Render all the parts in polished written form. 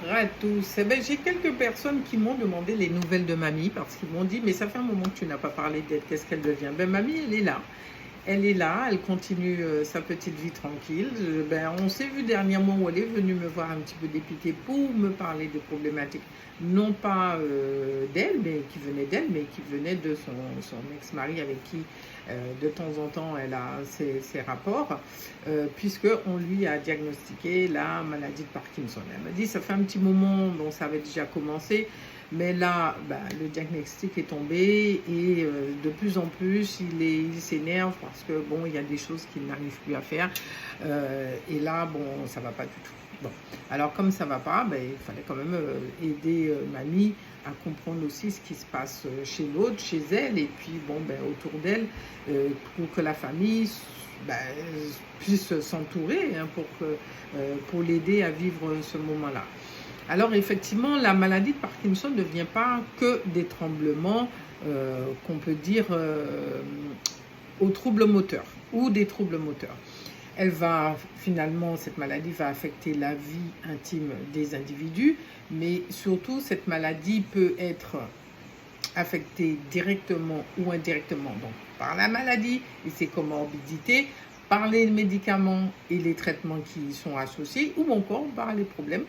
à tous. Eh ben, j'ai quelques personnes qui m'ont demandé les nouvelles de mamie parce qu'ils m'ont dit, mais ça fait un moment que tu n'as pas parlé d'elle, qu'est-ce qu'elle devient? Ben, mamie, elle est là. Elle est là, elle continue sa petite vie tranquille. Ben, on s'est vu dernièrement où elle est venue me voir un petit peu dépitée pour me parler des problématiques, non pas d'elle, mais qui venaient d'elle, mais qui venaient de son ex-mari avec qui de temps en temps elle a ses rapports, puisqu'on lui a diagnostiqué la maladie de Parkinson. Elle m'a dit, ça fait un petit moment, bon, ça avait déjà commencé, mais là, bah, le diagnostic est tombé et de plus en plus, il s'énerve parce que bon, il y a des choses qu'il n'arrive plus à faire. Et là, bon, ça va pas du tout. Bon, alors comme ça va pas, ben, il fallait quand même aider mamie à comprendre aussi ce qui se passe chez l'autre, chez elle, et puis bon, ben, autour d'elle, pour que la famille ben, puisse s'entourer hein, pour l'aider à vivre ce moment-là. Alors effectivement, la maladie de Parkinson ne vient pas que des tremblements qu'on peut dire aux troubles moteurs ou des troubles moteurs. Elle va finalement, cette maladie va affecter la vie intime des individus, mais surtout cette maladie peut être affectée directement ou indirectement donc, par la maladie et ses comorbidités, par les médicaments et les traitements qui y sont associés, ou encore par les problèmes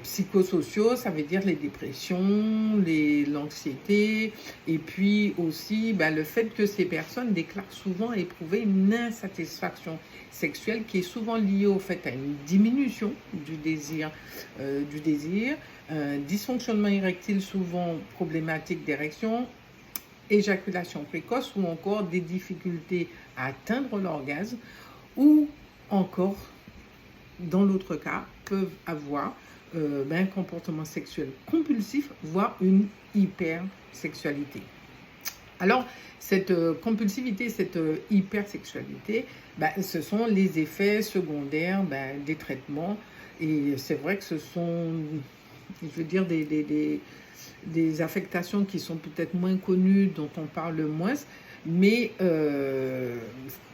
psychosociaux, ça veut dire les dépressions, l'anxiété, et puis aussi le fait que ces personnes déclarent souvent éprouver une insatisfaction sexuelle qui est souvent liée au fait à une diminution du désir, dysfonctionnement érectile souvent problématique d'érection, éjaculation précoce ou encore des difficultés à atteindre l'orgasme ou encore dans l'autre cas, peuvent avoir un comportement sexuel compulsif, voire une hypersexualité. Alors, cette compulsivité, cette hypersexualité, ce sont les effets secondaires des traitements. Et c'est vrai que ce sont, je veux dire, des affectations qui sont peut-être moins connues, dont on parle moins. Mais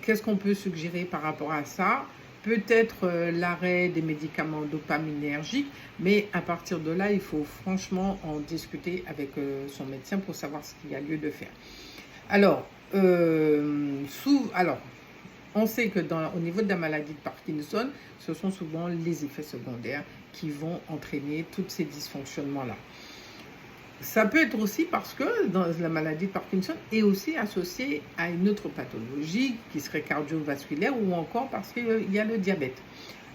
qu'est-ce qu'on peut suggérer par rapport à ça? Peut-être l'arrêt des médicaments dopaminergiques, mais à partir de là, il faut franchement en discuter avec son médecin pour savoir ce qu'il y a lieu de faire. Alors, on sait que au niveau de la maladie de Parkinson, ce sont souvent les effets secondaires qui vont entraîner tous ces dysfonctionnements-là. Ça peut être aussi parce que la maladie de Parkinson est aussi associée à une autre pathologie qui serait cardiovasculaire ou encore parce qu'il y a le diabète.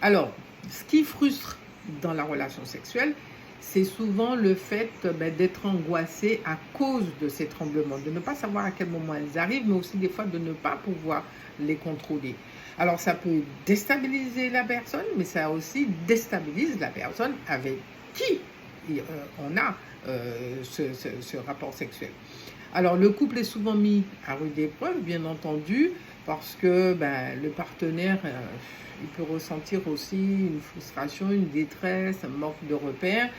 Alors, ce qui frustre dans la relation sexuelle, c'est souvent le fait d'être angoissé à cause de ces tremblements, de ne pas savoir à quel moment ils arrivent, mais aussi des fois de ne pas pouvoir les contrôler. Alors, ça peut déstabiliser la personne, mais ça aussi déstabilise la personne avec qui on a ce rapport sexuel. Alors le couple est souvent mis à rude épreuve, bien entendu, parce que le partenaire, il peut ressentir aussi une frustration, une détresse, un manque de repères,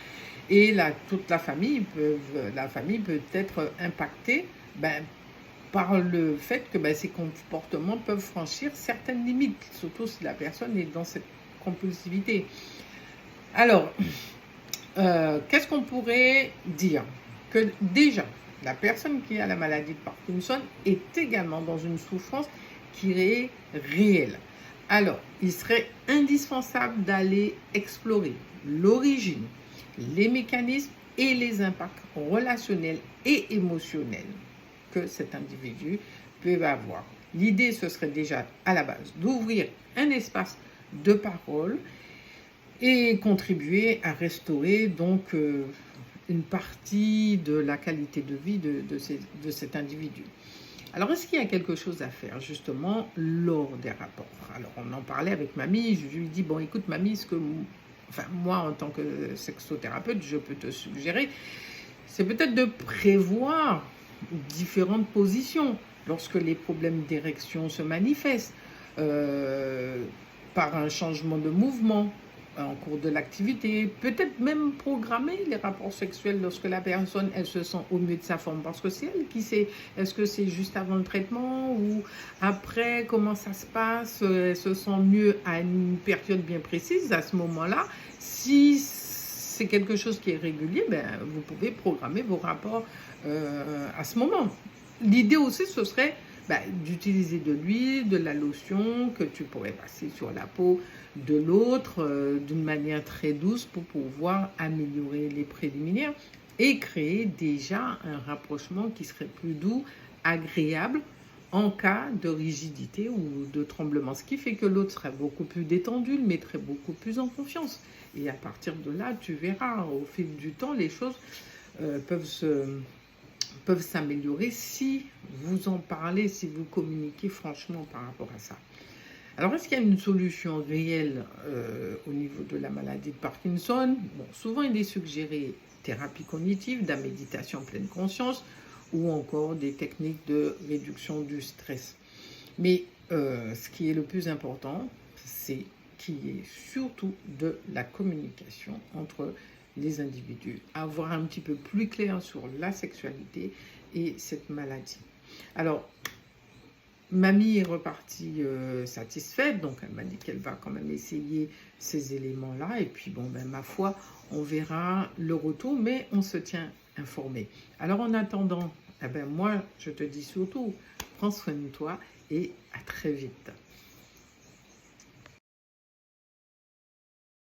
et toute la famille peut être impactée par le fait que ces comportements peuvent franchir certaines limites, surtout si la personne est dans cette compulsivité. Alors, qu'est-ce qu'on pourrait dire? Que déjà, la personne qui a la maladie de Parkinson est également dans une souffrance qui est réelle. Alors, il serait indispensable d'aller explorer l'origine, les mécanismes et les impacts relationnels et émotionnels que cet individu peut avoir. L'idée, ce serait déjà à la base d'ouvrir un espace de parole et contribuer à restaurer donc une partie de la qualité de vie de cet individu. Alors, est-ce qu'il y a quelque chose à faire justement lors des rapports? Alors, on en parlait avec mamie, je lui dis, bon écoute mamie, moi en tant que sexothérapeute, je peux te suggérer, c'est peut-être de prévoir différentes positions lorsque les problèmes d'érection se manifestent, par un changement de mouvement en cours de l'activité, peut-être même programmer les rapports sexuels lorsque la personne, elle se sent au mieux de sa forme, parce que c'est elle qui sait, est-ce que c'est juste avant le traitement ou après, comment ça se passe, elle se sent mieux à une période bien précise, à ce moment-là, si c'est quelque chose qui est régulier, ben, vous pouvez programmer vos rapports à ce moment. L'idée aussi, ce serait d'utiliser de l'huile, de la lotion que tu pourrais passer sur la peau de l'autre d'une manière très douce pour pouvoir améliorer les préliminaires et créer déjà un rapprochement qui serait plus doux, agréable en cas de rigidité ou de tremblement. Ce qui fait que l'autre serait beaucoup plus détendu, le mettrait beaucoup plus en confiance. Et à partir de là, tu verras, au fil du temps, les choses peuvent s'améliorer si vous en parlez, si vous communiquez franchement par rapport à ça. Alors, est-ce qu'il y a une solution réelle au niveau de la maladie de Parkinson? Bon, souvent, il est suggéré thérapie cognitive, de la méditation pleine conscience ou encore des techniques de réduction du stress. Mais ce qui est le plus important, c'est qu'il y ait surtout de la communication entre les individus, avoir un petit peu plus clair sur la sexualité et cette maladie. Alors, mamie est repartie satisfaite, donc elle m'a dit qu'elle va quand même essayer ces éléments-là. Et puis, bon, ben, ma foi, on verra le retour, mais on se tient informé. Alors, en attendant, eh ben, moi, je te dis surtout, prends soin de toi et à très vite.